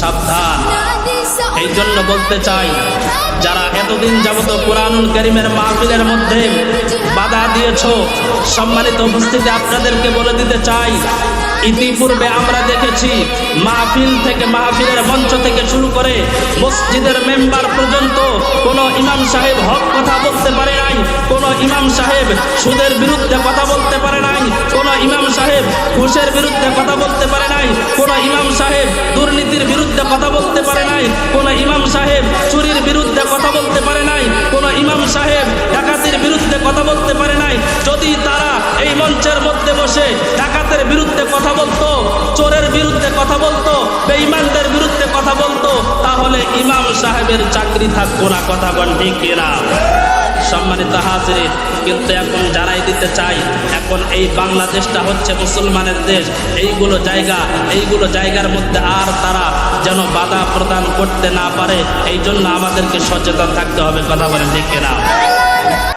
সাবধান। এই জন্য বলতে চাই, যারা এতদিন যাবত কুরআনুল কারীমের মাহফিলের মধ্যে বাধা দিয়েছো, সম্মানিত উপস্থিতি আপনাদেরকে বলে দিতে চাই, ইতিপূর্বে আমরা দেখেছি মাহফিল থেকে, মাহফিলের মঞ্চ থেকে শুরু করে মসজিদের মেম্বার পর্যন্ত কোনো ইমাম সাহেব হক কথা বলতে পারে নাই, কোনো ইমাম সাহেব সুদের বিরুদ্ধে কথা বলতে পারে নাই, কোনো ইমাম সাহেব ঘুষের বিরুদ্ধে কথা বলতে পারে নাই, কোনো ইমাম সাহেব দুর্নীতির বিরুদ্ধে কথা বলতে পারে নাই, কোনো ইমাম সাহেব চুরির বিরুদ্ধে কথা বলতে পারে নাই, কোনো ইমাম সাহেব ডাকাতির বিরুদ্ধে কথা বলতে পারে নাই। যদি তারা এই মঞ্চের মধ্যে বসে ডাকাতের বিরুদ্ধে কথা বলতো, চোরের বিরুদ্ধে কথা বলতো, বেঈমানদের বিরুদ্ধে কথা বলতো, তাহলে ইমাম সাহেবের চাকরি থাকতো না। কথা বল ঠিক কিনা? সম্মানিত হাজিরিন, কিন্তু এখন যারাই দিতে চাই, এখন এই বাংলাদেশটা হচ্ছে মুসলমানের দেশ, এইগুলো জায়গার মধ্যে আর তারা যেন বাধা প্রদান করতে না পারে, এই জন্য আমাদেরকে সচেতন থাকতে হবে। কথা বলেন ঠিক কিনা?